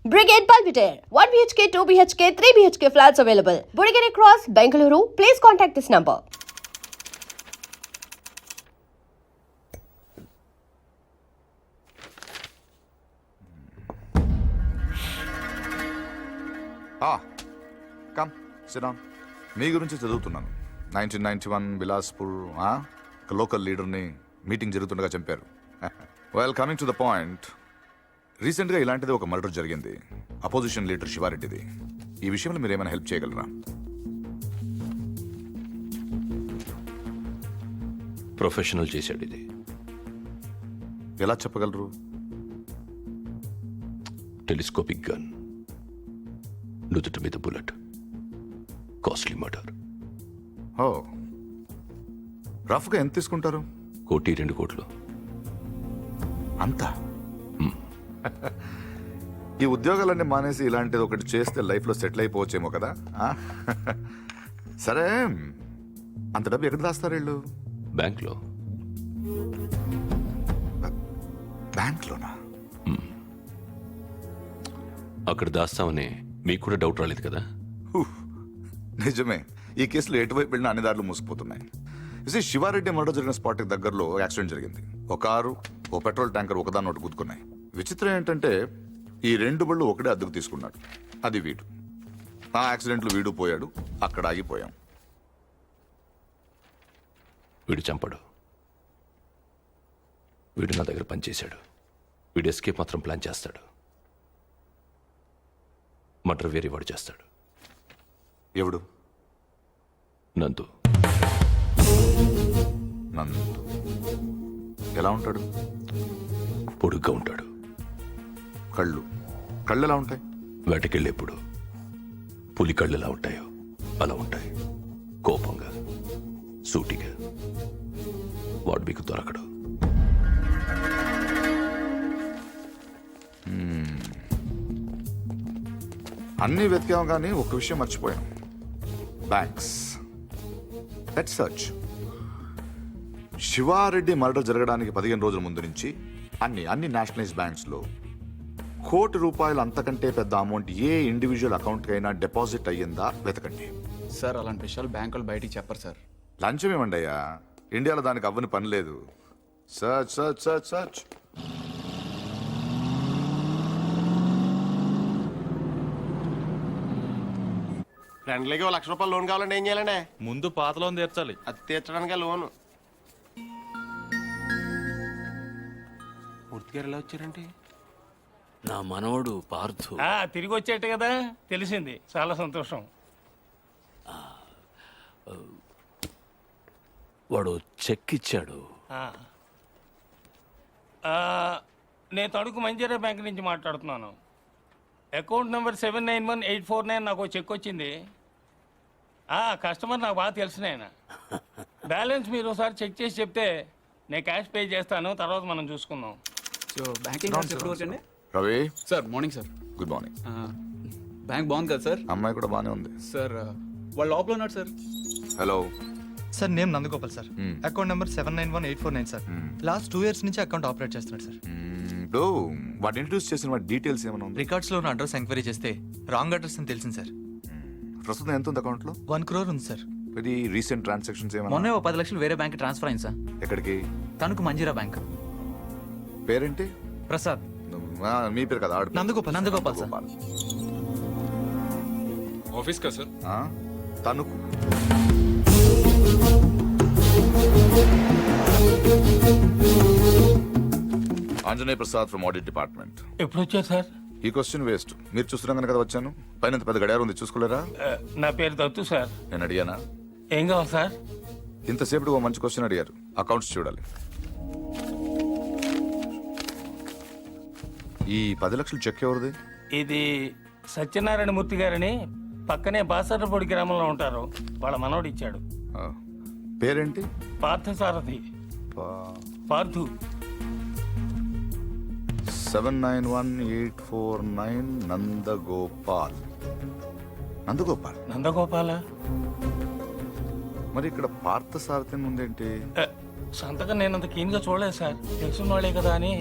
Brigade Palpitaire, 1 BHK, 2 BHK, 3 BHK flats available. Burigere Cross, Bengaluru. Please contact this number. Come sit down. మీ గురించి చదువుతున్నాను. 1991 బిలాస్పూర్ ఒక local లీడర్ని meeting జరుగుతుండగా చంపారు. Well, coming to the point, రీసెంట్గా ఇలాంటిది ఒక మర్డర్ జరిగింది, అపోజిషన్ లీడర్ శివారెడ్డిది. ఈ విషయంలో మీరు ఏమైనా హెల్ప్ చేయగలరా? ప్రొఫెషనల్ చేశాడు ఇది. ఎలా చెప్పగలరు? టెలిస్కోపిక్ గన్, నుదుటి మీద బుల్లెట్, కాస్ట్లీ మర్డర్. ఓ, రఫ్గా ఎంత తీసుకుంటారు? 1-2 కోట్లు. అంతా? ఈ ఉద్యోగాలన్నీ మానేసి ఇలాంటిది ఒకటి చేస్తే లైఫ్లో సెటిల్ అయిపోవచ్చేమో కదా. సరే, అంత డబ్బు ఎక్కడ దాస్తారు వీళ్ళు? బ్యాంక్లో. బ్యాంక్లోనా? అక్కడ దాస్తామని మీకు కూడా డౌట్ రాలేదు కదా? నిజమే, ఈ కేసులో ఎటువైపు వెళ్ళిన అన్ని దారులు మూసుకుపోతున్నాయి. శివారెడ్డి మర్డర్ జరిగిన స్పాట్కి దగ్గరలో యాక్సిడెంట్ జరిగింది. ఒక కారు, ఓ పెట్రోల్ ట్యాంకర్ ఒకదాన్ని ఒకటి గుద్దుకున్నాయి. విచిత్రం ఏంటంటే ఈ 2 బళ్ళు ఒకటే అద్దెకు తీసుకున్నాడు. అది వీడు. ఆ యాక్సిడెంట్లో వీడు పోయాడు, అక్కడ ఆగిపోయాం. వీడు చంపడు. వీడు నా దగ్గర పనిచేశాడు. వీడు ఎస్కేప్ మాత్రం ప్లాన్ చేస్తాడు. మర్డర్ వేరే వాడు చేస్తాడు. ఎవడు? నందు. నందు ఎలా ఉంటాడు? పొడుగ్గా ఉంటాడు. కళ్ళు ఎలా ఉంటాయి? వేటకెళ్ళేప్పుడు పులి కళ్ళు ఎలా ఉంటాయో అలా ఉంటాయి. కోపంగా, సూటిగా. వాడు మీకు దొరకడు. అన్నీ వెతికాం కానీ ఒక్క విషయం మర్చిపోయాం. Banks. Let's search. Siva Reddy murder జరగడానికి 15 రోజుల ముందు నుంచి అన్ని నేషనలైజ్ బ్యాంక్స్లో ₹1,00,00,000 అంతకంటే పెద్ద అమౌంట్ ఏ ఇండివిజువల్ అకౌంట్కైనా డిపాజిట్ అయ్యిందా వెతకండి. సార్, అలాంటి విషయాలు బ్యాంకులు బయటికి చెప్పరు సార్. లంచం ఏమండి అయ్యా, ఇండియాలో దానికి అవ్వని పని లేదు. Search search search search. ఫ్రెండ్లీకి ₹1,00,000 లోన్ కావాలంటే ఏం చేయాలండి? ముందు పాత లోన్ తీర్చాలి. అది తీర్చడానికి లోను. పూర్తిగా ఎలా వచ్చారంటే? నా మనవడు పార్థు. తిరిగి వచ్చేట్టు కదా, తెలిసింది. చాలా సంతోషం. వాడు చెక్ ఇచ్చాడు. నేను తణుకు మంజీరా బ్యాంక్ నుంచి మాట్లాడుతున్నాను. అకౌంట్ నెంబర్ 791849 నాకు చెక్ వచ్చింది. కస్టమర్ నాకు బాగా తెలిసిన ఆయన. బ్యాలెన్స్ మీరు ఒకసారి చెక్ చేసి చెప్తే నేను క్యాష్ పే చేస్తాను, తర్వాత మనం చూసుకుందాం. సో బ్యాంకింగ్ ఎప్పుడు వచ్చండి? Ravi sir, morning sir. Good morning. Bank బాగుంది కదా సార్? అమ్మాయి కూడా బాగానే ఉంది సార్. వాళ్ళు లోపల ఉన్నారు sir. Hello sir, name Nandagopal sir. Account number 791849 sir. Last 2 years నుంచి అకౌంట్ ఆపరేట్ చేస్తున్నాడు సార్. ఇప్పుడు వాడు ఇంట్రడ్యూస్ చేసిన వాటి డీటెయిల్స్ ఏమైనా ఉంది? రికార్డ్స్ లో ఉన్న అడ్రస్ ఎంక్వైరీ చేస్తే రాంగ్ అడ్రస్ అని తెలిసింది సార్. ప్రస్తుతం ఎంత ఉంది అకౌంట్ లో? 1 crore ఉంది సార్. ఇది రీసెంట్ ట్రాన్సాక్షన్స్ ఏమైనా? మొన్నే 10 లక్షలు వేరే బ్యాంక్ ట్రాన్స్ఫర్ అయింది సార్. ఎక్కడికి? తణుకు మంజీరా బ్యాంక్. పేరేంటి? ప్రసాద్. మీ పేరు కదా? నందగోపాల్. నందగోపాల్ సార్. ఆఫీస్ కా sir? Tanuku. Anjaneya Prasad from audit department. ఎప్పుడు వచ్చారు సార్? ఈ క్వశ్చన్ వేస్ట్. మీరు చూస్తున్నాం కదా వచ్చాను. పైన పెద్ద గడియారం ఉంది, చూసుకోలేరా? నా పేరు దత్తు సార్. నేను అడిగానా? ఏం కావాలి సార్? ఇంతసేపు ఓ మంచి క్వశ్చన్ అడిగారు. అకౌంట్స్ చూడాలి. ఈ 10 లక్షలు చెక్ ఎవరిది? ఇది సత్యనారాయణ మూర్తి గారని పక్కనే బాసర్లపొడి గ్రామంలో ఉంటారు. వాళ్ళ మనోడు ఇచ్చాడు. పేరేంటి? పార్థసారథి. పార్థు. 791849 నందగోపాల్. నందగోపాల? మరి ఇక్కడ పార్థసారథి ఉందేంటి? సంతకం నేనంత కీన్గా చూడలేదు సార్, తెలుసున్న వాళ్ళే కదా అని.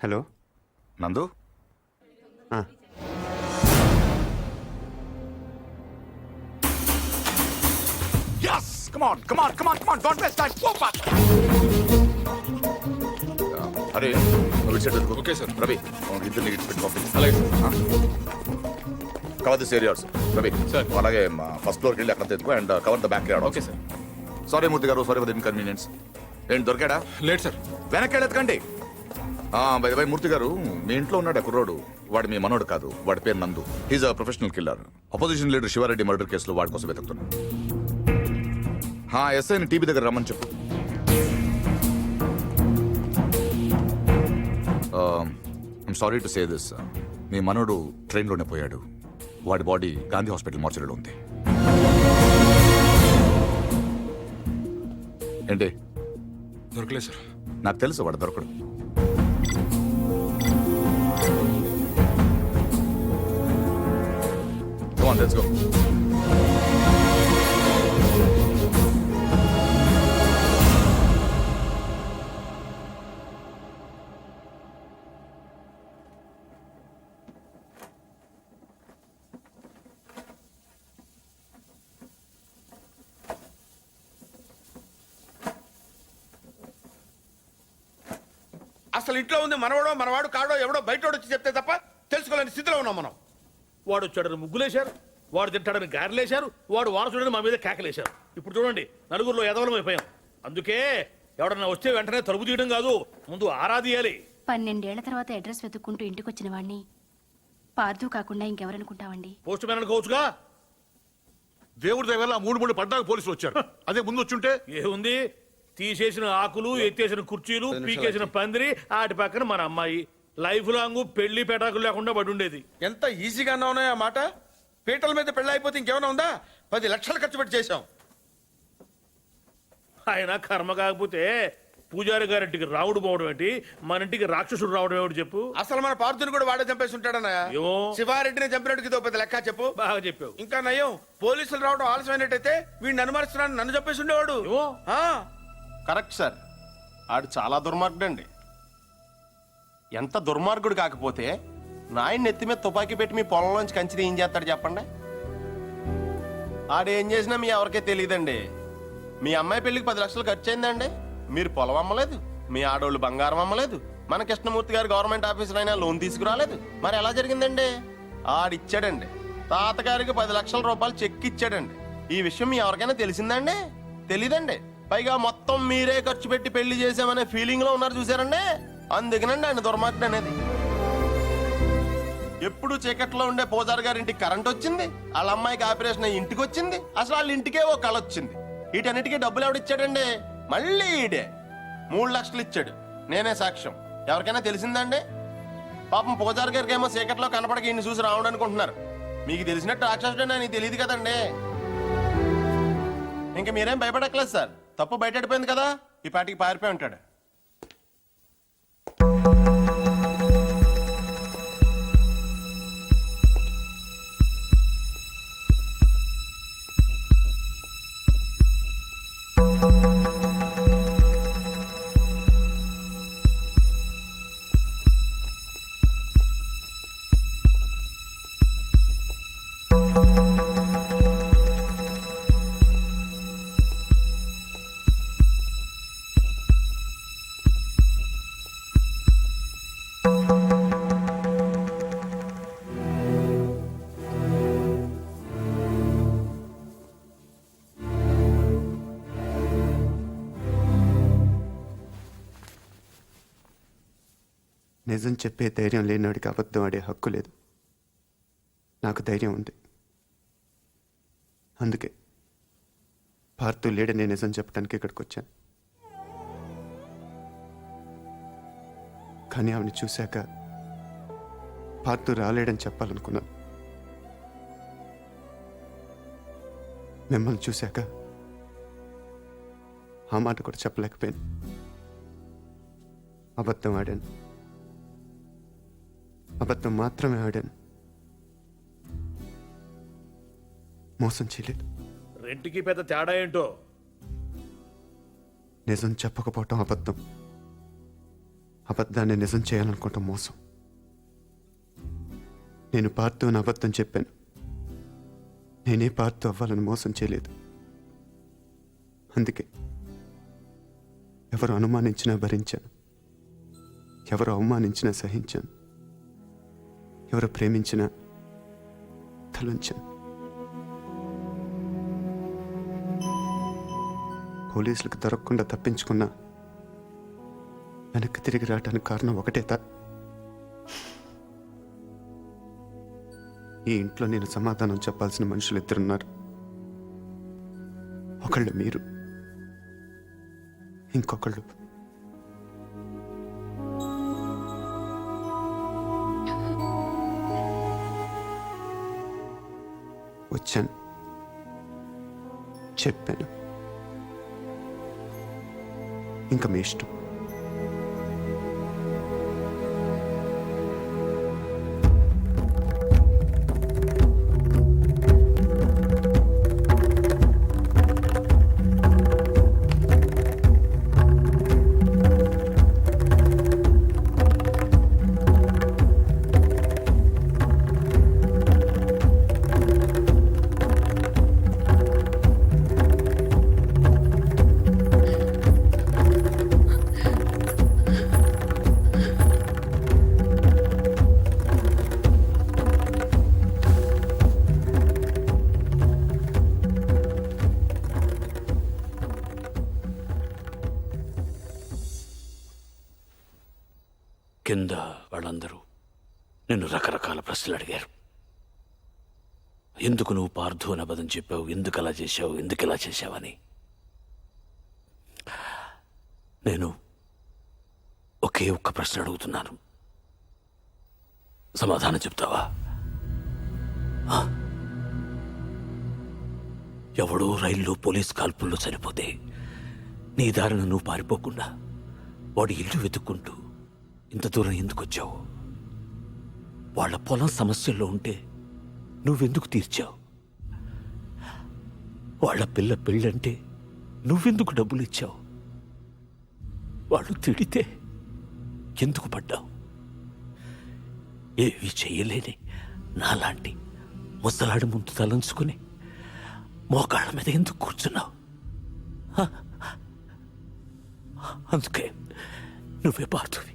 హలో నందు ఆ, yes come on don't waste time go fast అరే నువ్వు ఇటు సైడ్ వెళ్ళిపో. Okay sir. రవి ఇద్దరు నీకు పెట్టి పంపించు అలాగే cover this areas Ravi sir. అలాగే ఫస్ట్ ఫ్లోర్కి వెళ్ళి అక్కడ తెచ్చుకో and cover the back yard okay sir. Sorry Murthy garu sorry for inconvenience ఏంటి దొరికాడా లేట్ సార్. వెనక్కి వెళ్ళెత్తకండి బై మూర్తి గారు మీ ఇంట్లో ఉన్నాడు ఆ కుర్రోడు వాడు మీ మనోడు కాదు వాడి పేరు Nandu he's a professional killer opposition leader Shiva Reddy murder కేసులో వాడి కోసం వెతుకుతున్నాను ఎస్ఐని టీవీ దగ్గర రమ్మని చెప్పు I'm sorry to say this మీ మనోడు ట్రైన్లోనే పోయాడు వాడి బాడీ గాంధీ హాస్పిటల్ మార్చరీలో ఉంది ఏంటి దొరకలేదు సార్. నాకు తెలుసు వాడు దొరకడు Come on, let's go. అసలు ఇంట్లో ఉంది మనవాడు కాడో ఎవడో బయటోడు వచ్చి చెప్తే తప్ప తెలుసుకోలేని స్థితిలో ఉన్నాం మనం. వాడు వచ్చాడని ముగ్గులేశారు, వాడు తింటాడని గారెలేశారు, వాడు వారసుడని మా మీద కేకలేశారు. ఇప్పుడు చూడండి నలుగురిలో ఎదవలం అయిపోయాం. అందుకే ఎవడన్నా వస్తే వెంటనే తలుపు తీయడం కాదు, ముందు ఆరాధియాలి. 12 ఏళ్ల తర్వాత అడ్రస్ వెతుక్కుంటూ ఇంటికి వచ్చిన వాడిని పార్దు కాకుండా ఇంకెవరనుకుంటావండి? Post man అనుకోవచ్చుగా. దేవుడి దగ్గర 3 పడ్డాక పోలీసులు వచ్చారు. అదే ముందు వచ్చుంటే ఏముంది, తీసేసిన ఆకులు, ఎత్తేసిన కుర్చీలు, పీకేసిన పందిరి, ఆటి పక్కన మన అమ్మాయి. లైఫ్ లాంగ్ పెళ్లి పెటాకులు లేకుండా పడి ఉండేది. ఎంత ఈజీగా ఉన్నాయో ఆ మాట. పీటల మీద పెళ్ళి అయిపోతే ఇంకేమైనా ఉందా? 10 లక్షలు ఖర్చు పెట్టి చేశాం. ఆయన కర్మ కాకపోతే పూజారి గారింటికి రావుడు పోవడం ఏంటి, మన ఇంటికి రాక్షసుడు రావడం ఏమిటి చెప్పు. అసలు మన పార్థుని కూడా వాడే చంపేసి ఉంటాడన్నయ్య. ఏమో. శివారెడ్డిని చంపినట్టుకి ఇదో పెద్ద లెక్క చెప్పు. బాగా చెప్పావు. ఇంకా నయం, పోలీసులు రావడం ఆలస్యమైనట్టయితే వీడిని అనుమానిస్తున్నాను, నన్ను చంపేసి ఉండేవాడు. ఏమో. కరెక్ట్ సార్, ఆడు చాలా దుర్మార్గుడు అండి. ఎంత దుర్మార్గుడు కాకపోతే నాయన్ని నెత్తి మీద తుపాకీ పెట్టి మీ పొలంలోంచి కంచి ఏం చేస్తాడు చెప్పండి. ఆడేం చేసినా మీ ఎవరికే తెలియదండి. మీ అమ్మాయి పెళ్లికి 10 లక్షలు ఖర్చు అయిందండి. మీరు పొలం అమ్మలేదు, మీ ఆడోళ్ళు బంగారం అమ్మలేదు, మన కృష్ణమూర్తి గారు గవర్నమెంట్ ఆఫీసర్ అయినా లోన్ తీసుకురాలేదు. మరి ఎలా జరిగిందండి? ఆడిచ్చాడండి. తాతగారికి 10 లక్షల రూపాయలు చెక్ ఇచ్చాడండి. ఈ విషయం మీ ఎవరికైనా తెలిసిందండి? తెలీదండి. పైగా మొత్తం మీరే ఖర్చు పెట్టి పెళ్లి చేసామనే ఫీలింగ్ లో ఉన్నారు చూసారండి. అందుకనండి ఆయన దుర్మార్గుడు అనేది. ఎప్పుడు చీకట్లో ఉండే పూజారి గారి ఇంటికి కరెంట్ వచ్చింది, వాళ్ళ అమ్మాయికి ఆపరేషన్ అయ్యి ఇంటికి వచ్చింది, అసలు వాళ్ళ ఇంటికే ఓ కళ వచ్చింది. వీటన్నిటికీ డబ్బులు ఎవడిచ్చాడండి? మళ్ళీ ఈడే 3 లక్షలు ఇచ్చాడు. నేనే సాక్ష్యం. ఎవరికైనా తెలిసిందండి? పాపం పూజారి గారికి ఏమో చీకట్లో కనపడక ఈయన చూసి రావడం అనుకుంటున్నారు. మీకు తెలిసినట్టు రాక్షసుడు నీకు తెలియదు కదండి. ఇంక మీరేం భయపడక్కలేదు సార్. తప్పు బయటపడిపోయింది కదా, ఈ పాటికి పారిపోయి ఉంటాడు. నిజం చెప్పే ధైర్యం లేనివాడికి అబద్ధం ఆడే హక్కు లేదు. నాకు ధైర్యం ఉంది. అందుకే పార్థు లేడని నిజం చెప్పడానికి ఇక్కడికి వచ్చాను. కానీ ఆవిడ చూశాక పార్థు రాలేడని చెప్పాలనుకున్నాను. మిమ్మల్ని చూశాక ఆ మాట కూడా చెప్పలేకపోయాను. అబద్ధం ఆడాను. అబద్ధం మాత్రమే ఆడాను. మోసం చేయలేదు. రెంట్కి పెద్ద తేడా ఏంటో. నిజం చెప్పకపోవటం అబద్ధం, అబద్ధాన్ని నిజం చేయాలనుకుంటాం మోసం. నేను పార్తు అని అబద్ధం చెప్పాను. నేనే పార్తు అవ్వాలని మోసం చేయలేదు. అందుకే ఎవరు అనుమానించినా భరించాను, ఎవరు అవమానించినా సహించాను, ఎవరు ప్రేమించినా తలంచాను. పోలీసులకు దొరకకుండా తప్పించుకున్నా వెనక్కి తిరిగి రావడానికి కారణం ఒకటే ఈ ఇంట్లో నేను సమాధానం చెప్పాల్సిన మనుషులు ఇద్దరున్నారు. ఒకళ్ళు మీరు, ఇంకొకళ్ళు వచ్చాను, చెప్పాను. ఇంకా మీ ఇష్టం. కింద వాళ్ళందరూ నిన్ను రకరకాల ప్రశ్నలు అడిగారు. ఎందుకు నువ్వు పార్థు అని అబద్ధం చెప్పావు, ఎందుకు అలా చేశావు, ఎందుకు ఇలా చేశావని. నేను ఒకే ఒక్క ప్రశ్న అడుగుతున్నాను, సమాధానం చెప్తావా? ఎవడో రైల్లో పోలీస్ కాల్పుల్లో చనిపోతే నీ దారిన నువ్వు పారిపోకుండా వాడి ఇల్లు వెతుక్కుంటూ ఇంత దూరం ఎందుకు వచ్చావు? వాళ్ళ పొలం సమస్యల్లో ఉంటే నువ్వెందుకు తీర్చావు? వాళ్ళ పిల్ల పెళ్ళంటే నువ్వెందుకు డబ్బులు ఇచ్చావు? వాళ్ళు తిడితే ఎందుకు పడ్డావు? ఏవి చెయ్యలేని నాలాంటి ముసలాడి ముందు తలంచుకుని మోకాళ్ళ మీద ఎందుకు కూర్చున్నావు? అందుకే నువ్వే పార్థువి,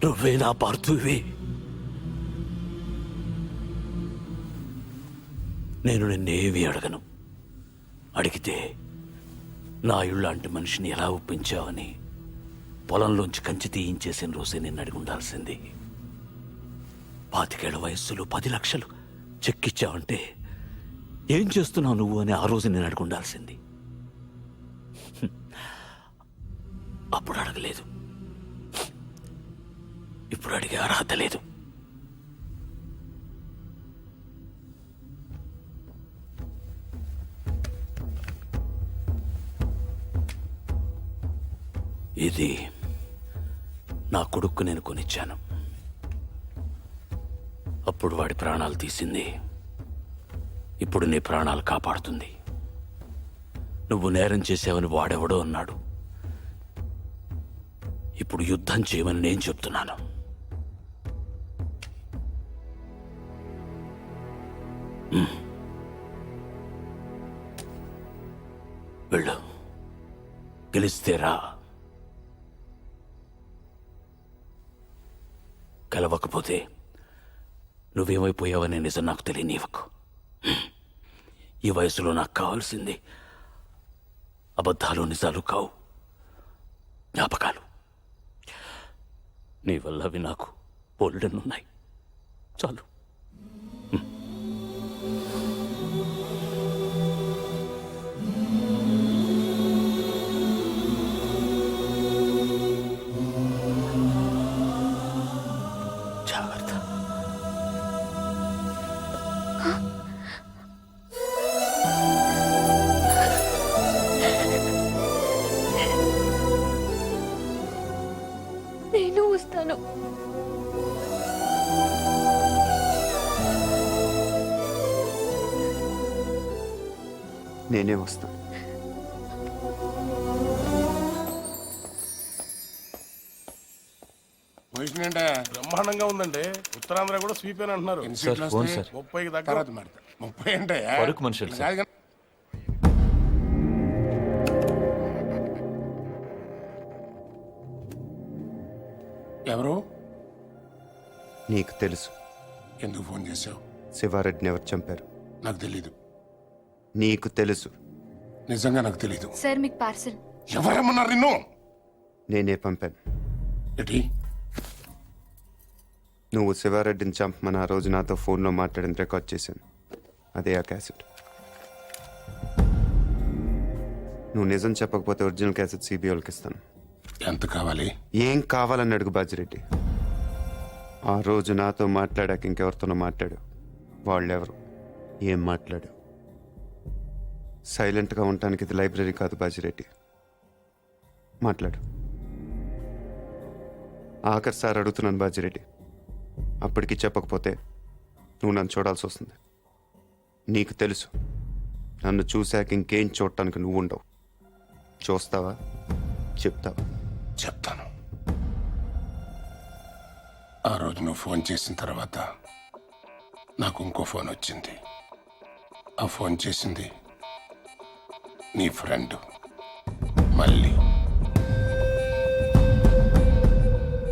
నువ్వే నా పార్థువి. నేను నిన్నేమీ అడగను. అడిగితే నా ఇళ్ళంటి మనిషిని ఎలా ఒప్పించావని పొలంలోంచి కంచి తీయించేసిన రోజే నిన్ను అడిగి ఉండాల్సింది. 25 ఏళ్ల వయస్సులో 10 లక్షలు చెక్కిచ్చావంటే ఏం చేస్తున్నావు నువ్వు అని ఆ రోజు నేను అడిగి ఉండాల్సింది. అప్పుడు అడగలేదు, ఇప్పుడు అడిగే అర్హత లేదు. ఇది నా కొడుక్కు నేను కొనిచ్చాను. అప్పుడు వాడి ప్రాణాలు తీసింది, ఇప్పుడు నీ ప్రాణాలు కాపాడుతుంది. నువ్వు నేరం చేసావని వాడెవడో అన్నాడు, ఇప్పుడు యుద్ధం చేయమని నేను చెప్తున్నాను. వెళ్ళు, గెలిస్తే రా, గెలవకపోతే నువ్వేమైపోయావనే నిజం నాకు తెలియనివ్వకు. ఈ వయసులో నాకు కావాల్సింది అబద్ధాలు నిజాలు కావు, జ్ఞాపకాలు. నీ వల్ల అవి నాకు బోల్డెన్నున్నాయి, చాలు. జాగ్రత్త. నేను వస్తాను. నేనే వస్తాను. పొజిషన్ ఏంటా బ్రహ్మాండంగా ఉందండి. ఉత్తరాంధ్ర కూడా స్వీప్ అని అంటున్నారు. Sir, phone sir. 30కి దగ్గర 30 అంటే ఫరూక్ మనుషులు సార్. ఎవరు? నీకు తెలుసు ఎందుకు ఫోన్ చేసావు? శివారెడ్డిని ఎవరు చంపారు? నాకు తెలీదు. నీకు తెలుసు. నిజంగా నాకు తెలీదు. సార్ మీకు పార్సల్. ఎవరేమన్నారు నిన్ను? నేనే పంపాను. ఏంటి? నువ్వు శివారెడ్డిని చంపమని ఆ రోజు నాతో ఫోన్లో మాట్లాడిన రికార్డ్ చేశాను. అదే ఆ క్యాసెట్. నువ్వు నిజం చెప్పకపోతే ఒరిజినల్ క్యాసెట్ సిబిఐకి ఇస్తాను. ఎంత కావాలి? ఏం కావాలని అడుగు బాజిరెడ్డి. ఆ రోజు నాతో మాట్లాడాక ఇంకెవరితోనో మాట్లాడు. వాళ్ళెవరు? ఏం మాట్లాడు? సైలెంట్గా ఉండటానికి ఇది లైబ్రరీ కాదు బాజిరెడ్డి. మాట్లాడు. ఆఖరి సార్ అడుగుతున్నాను బాజిరెడ్డి. అప్పటికి చెప్పకపోతే నువ్వు నన్ను చూడాల్సి వస్తుంది. నీకు తెలుసు నన్ను చూశాక ఇంకేం చూడటానికి నువ్వు ఉండవు. చూస్తావా? చెప్తావా? చెప్తాను. ఆ రోజు నువ్వు ఫోన్ చేసిన తర్వాత నాకు ఇంకో ఫోన్ వచ్చింది. ఆ ఫోన్ చేసింది నీ ఫ్రెండ్ మళ్ళీ.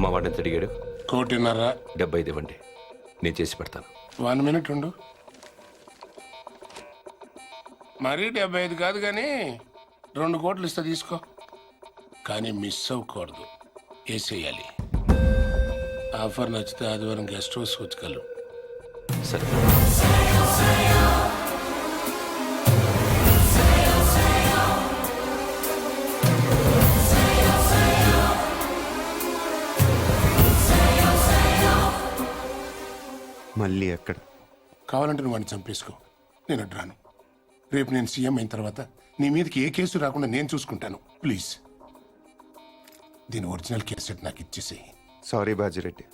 మా వాడిని ఎంత అడిగాడు? 1.5 75 ఇవ్వండి, నేను చేసి పెడతాను. 1 మినిట్ ఉండు. మరీ 75 కాదు కానీ 2 కోట్లు ఇస్తా తీసుకో. కానీ మిస్ అవ్వకూడదు, వేసేయాలి. ఆఫర్ నచ్చితే ఆదివారం గెస్ట్ హౌస్ వచ్చగలరు. సరే. మళ్ళీ ఎక్కడ? కావాలంటే నువ్వు వాడిని చంపేసుకో, నేను అడ్రాను. రేపు నేను సీఎం అయిన తర్వాత నీ మీదకి ఏ కేసు రాకుండా నేను చూసుకుంటాను. ప్లీజ్ దీని ఒరిజినల్ కేసెట్ నాకు ఇచ్చేసేయి. సారీ బాజిరెడ్డి,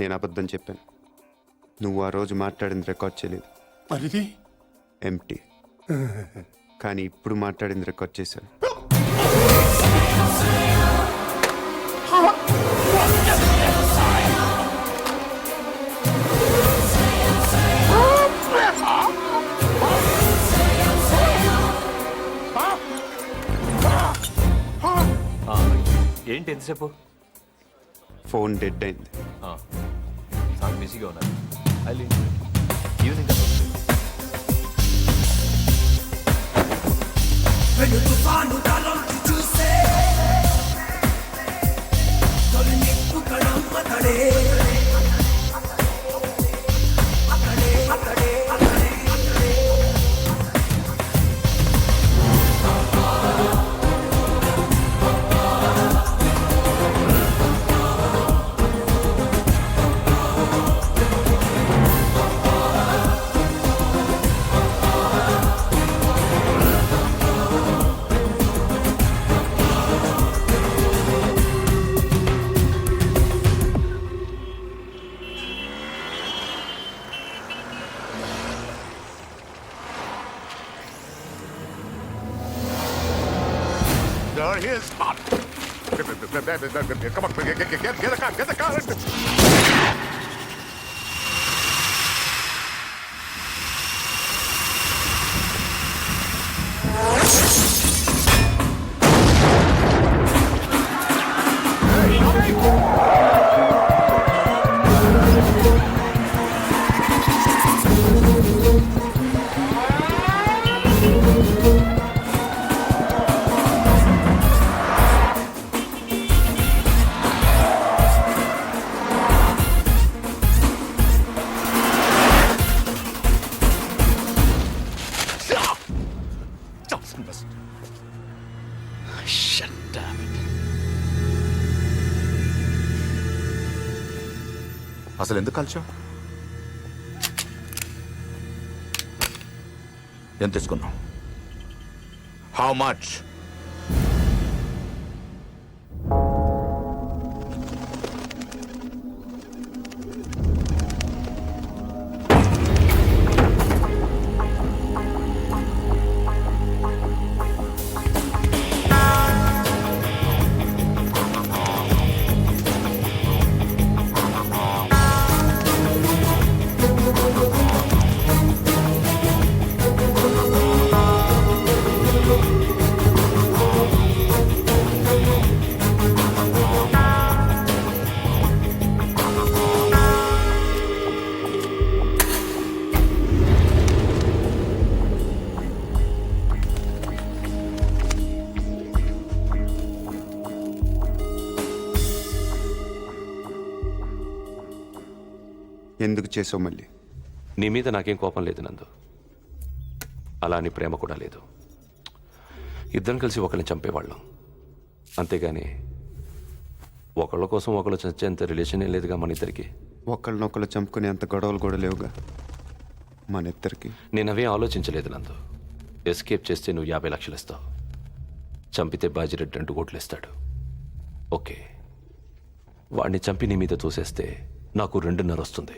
నేను అబద్ధం చెప్పాను. నువ్వు ఆ రోజు మాట్లాడింది రికార్డ్ చేయలేదు. మరిది ఎంటీ. కానీ ఇప్పుడు మాట్లాడింది రికార్డ్ చేశాను. ఏంటి ఎంతసేపు? ఫోన్ డెడ్ అయింది. చాలా బిజీగా ఉన్నారు. Evening Here's hot. Come on, get the car. అసలు ఎందుకు కలిసావు? ఎంత తీసుకున్నావు? How much? ఎందుకు చేసావు మళ్ళీ? నీ మీద నాకేం కోపం లేదు నందు, అలా అని ప్రేమ కూడా లేదు. ఇద్దరం కలిసి ఒకరిని చంపేవాళ్ళం, అంతేగాని ఒకళ్ళ కోసం ఒకళ్ళు చచ్చేంత రిలేషన్ ఏం లేదుగా మన ఇద్దరికి. ఒకళ్ళనొకళ్ళు చంపుకునే అంత గొడవలు కూడా లేవుగా మన ఇద్దరికి. నేను అవే ఆలోచించలేదు నందు. ఎస్కేప్ చేస్తే నువ్వు 50 లక్షలు ఇస్తావు, చంపితే బాజిరెడ్డి 2 కోట్లు ఇస్తాడు. ఓకే, వాడిని చంపి నీ మీద తోసేస్తే నాకు 2.5 వస్తుంది,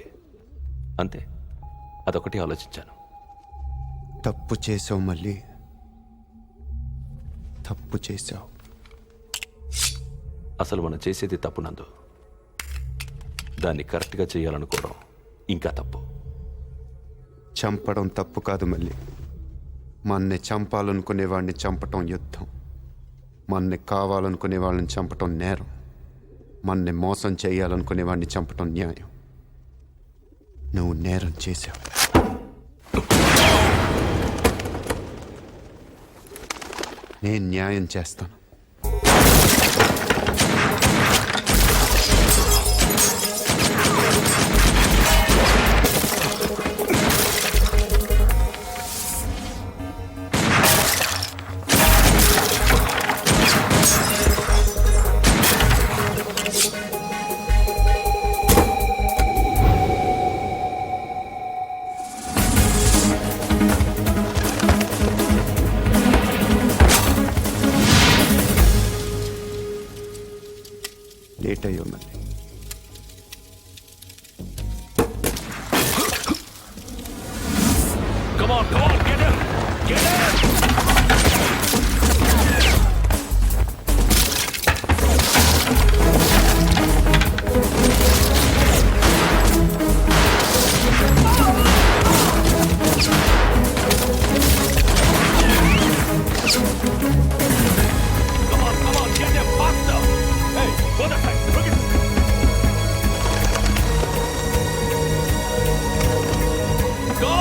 అంతే. అదొకటి ఆలోచించాను. తప్పు చేసావు మళ్ళీ, తప్పు చేసావు. అసలు మనం చేసేది తప్పు నందు, దాన్ని కరెక్ట్గా చేయాలనుకోవడం ఇంకా తప్పు. చంపడం తప్పు కాదు మళ్ళీ, మన్ని చంపాలనుకునే వాడిని చంపటం యుద్ధం, మన్ని కావాలనుకునే వాళ్ళని చంపటం నేరం, మన్ని మోసం చేయాలనుకునే వాడిని చంపటం న్యాయం. నువ్వు నేరం చేసావు. నేను న్యాయం చేస్తాను. లేట్ అయ్యో మళ్ళీ. Come on, get him! Get him! Come on, get him faster! Hey, go that side, look it! Go!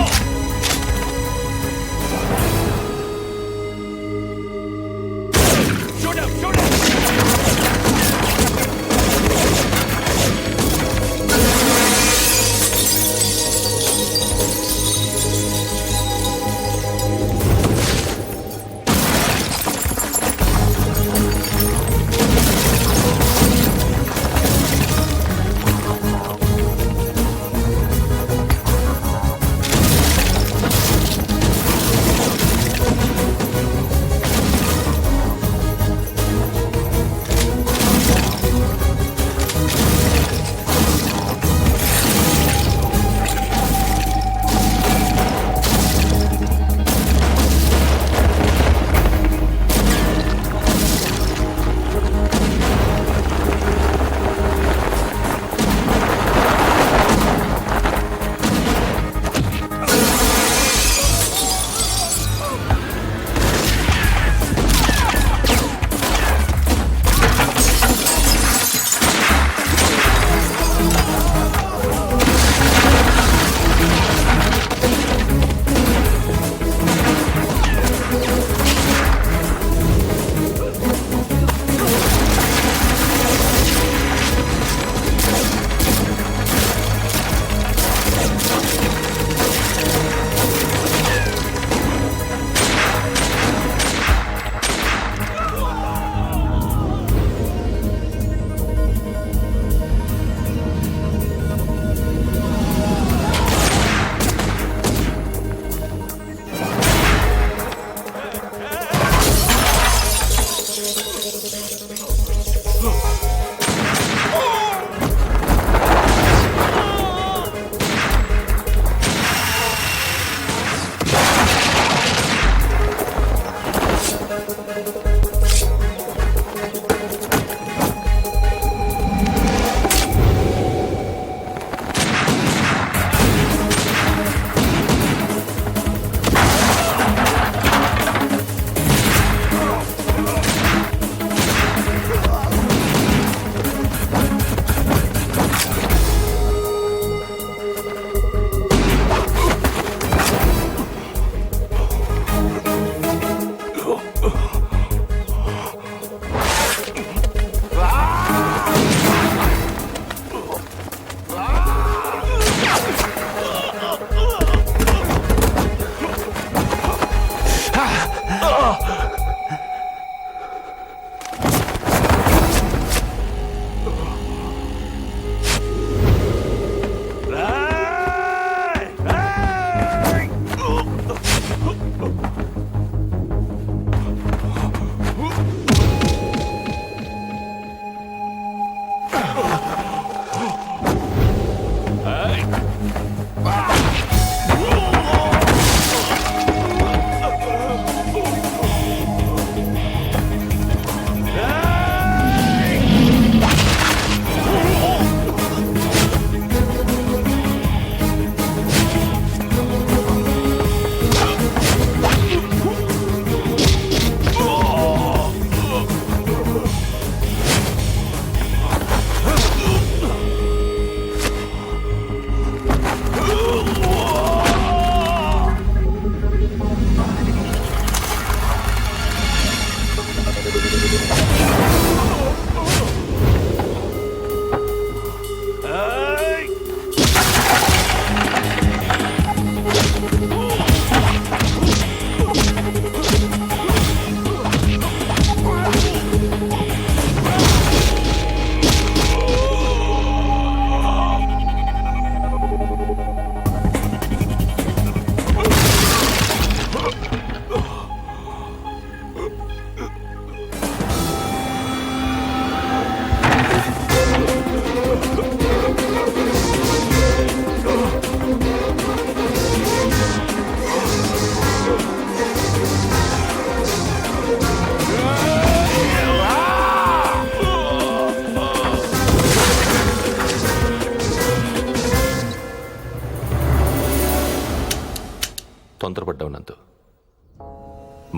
తొందరపడ్డావు నందు.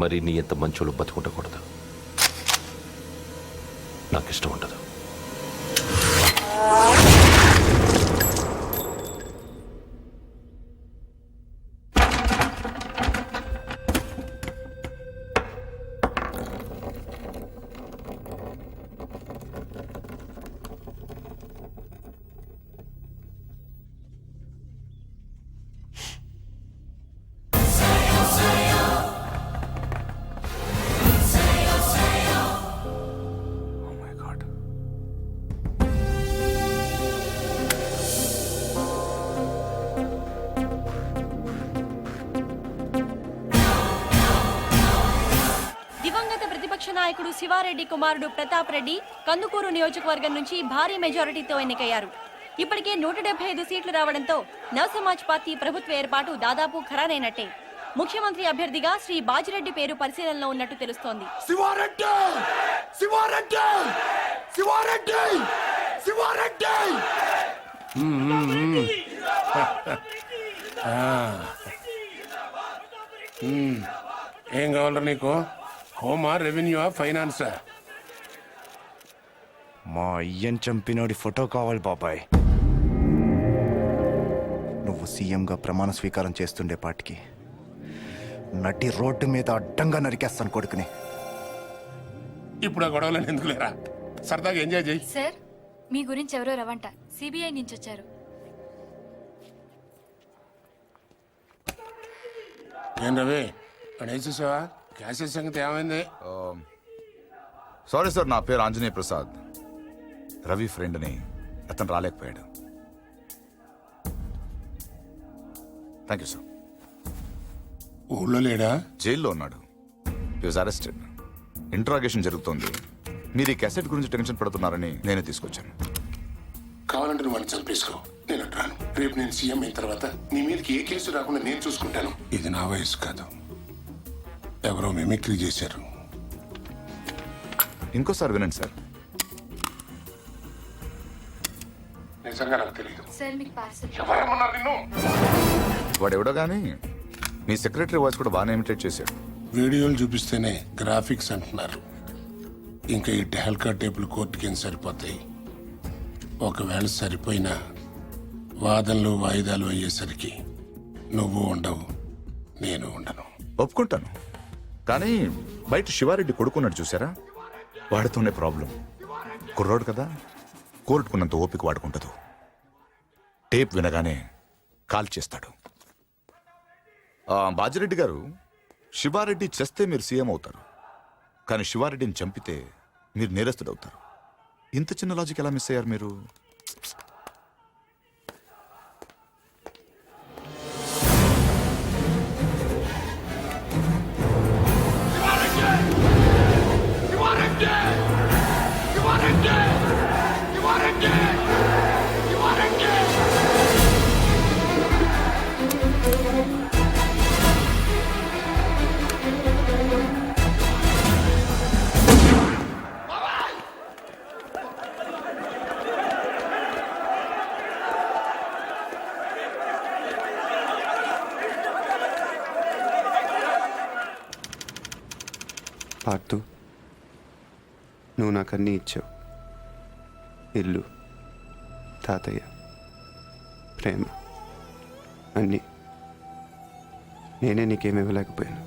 మరి నీ ఎంత మంచోళ్ళు బతుకుండకూడదు. నాకు ఇష్టం ఉండదు. Oh my God. దివంగత ప్రతిపక్ష నాయకుడు శివారెడ్డి కుమారుడు ప్రతాప్ రెడ్డి కందుకూరు నియోజకవర్గం నుంచి భారీ మెజారిటీతో ఎన్నికయ్యారు. ఇప్పటికే 175 సీట్లు రావడంతో నవసమాజ్ పార్టీ ప్రభుత్వ ఏర్పాటు దాదాపు ఖరారైనట్టే. ముఖ్యమంత్రి అభ్యర్థిగా శ్రీ బాజిరెడ్డి పేరు పరిశీలనలో ఉన్నట్టు తెలుస్తోంది. ఏం కావాలరా నీకు? హోమా, రెవెన్యూ, ఫైనాన్సా? మా అయ్యన్ చంపినోడి ఫోటో కావాలి బాబాయ్. నువ్వు సీఎంగా ప్రమాణ స్వీకారం చేస్తుండే పాటికి నటి రోడ్డు మీద అడ్డంగా నరికేస్తాను కొడుకుని. ఇప్పుడు ఆ గొడవలను ఎందుకు లేరా? సరదాగా ఎంజాయ్ చేయి. సార్, మీ గురించి ఎవరో రవంట సిబిఐ నుంచి వచ్చారు. ఏం రవి, వేసేసావా? క్యాష్ సంగతి ఏమైంది? సారీ సార్, నా పేరు ఆంజనేయ ప్రసాద్. రవి ఫ్రెండ్ని, అతను రాలేకపోయాడు. Thank you sir. ఊళ్ళో లేడా? జైల్లో ఉన్నాడు. హి వాజ్ అరెస్టెడ్. ఇంట్రాగేషన్ జరుగుతోంది. మీరు ఈ క్యాసెట్ గురించి టెన్షన్ పడుతున్నారని నేనే తీసుకొచ్చాను. కావాలంటే నువ్వు చంపేసుకో, నేను రాను. రేపు నేను సీఎం అయిన తర్వాత నీ మీదకి ఏ కేసు రాకుండా నేను చూసుకుంటాను. ఇది నా వయసు కాదు, ఎవరో మిమిక్రీ చేశారు. ఇంకోసారి వినండి సార్. నిజంగా నాకు తెలియదు. సార్, మీకు పార్సల్. ఎవరేమన్నారు నిన్ను? వాడెవడో కానీ మీ సెక్రటరీ వాయిస్ కూడా బాగానే ఇమిటేట్ చేశాడు. వీడియోలు చూపిస్తేనే గ్రాఫిక్స్ అంటున్నారు. ఇంకా ఈ టెహల్కా టేపులు కోర్టుకి ఏం సరిపోతాయి? ఒకవేళ సరిపోయినా వాదనలు వాయిదాలు అయ్యేసరికి నువ్వు ఉండవు, నేను ఉండను. ఒప్పుకుంటాను, కానీ బయట శివారెడ్డి కొడుకున్నాడు చూసారా, వాడితోనే ప్రాబ్లం. కుర్రోడు కదా, కోర్టుకున్నంత ఓపిక వాడుకుంటదు. టేప్ వినగానే కాల్ చేస్తాడు. బాజిరెడ్డి గారు, శివారెడ్డి చేస్తే మీరు సీఎం అవుతారు, కానీ శివారెడ్డిని చంపితే మీరు నేరస్తుడవుతారు. ఇంత చిన్న లాజిక్ ఎలా మిస్ అయ్యారు మీరు? పార్దు, నువ్వు నాకు అన్నీ ఇచ్చావు. ఇల్లు, తాతయ్య, ప్రేమ, అన్నీ. నేనే నీకేమి ఇవ్వలేకపోయాను,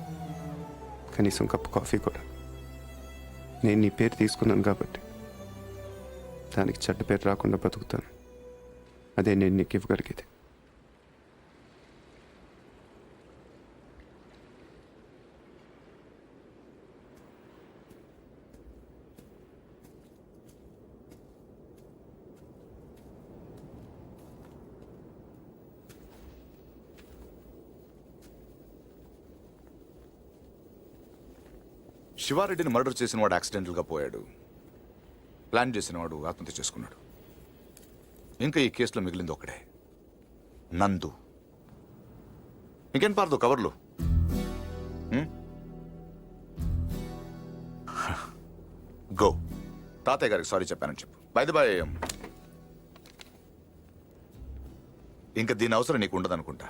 కనీసం కప్పు కాఫీ కూడా. నేను నీ పేరు తీసుకున్నాను కాబట్టి దానికి చెడ్డ పేరు రాకుండా బతుకుతాను. అదే నేను నీకు ఇవ్వగలిగేది. శివారెడ్డిని మర్డర్ చేసిన వాడు యాక్సిడెంటల్గా పోయాడు. ప్లాన్ చేసిన వాడు ఆత్మహత్య చేసుకున్నాడు. ఇంకా ఈ కేసులో మిగిలింది ఒకడే, నందు. ఇంకేం పారదు కవర్లు. గో, తాతయ్య గారికి సారీ చెప్పానని చెప్పు. బై ది బై, ఇంకా దీని అవసరం నీకు ఉండదనుకుంటా.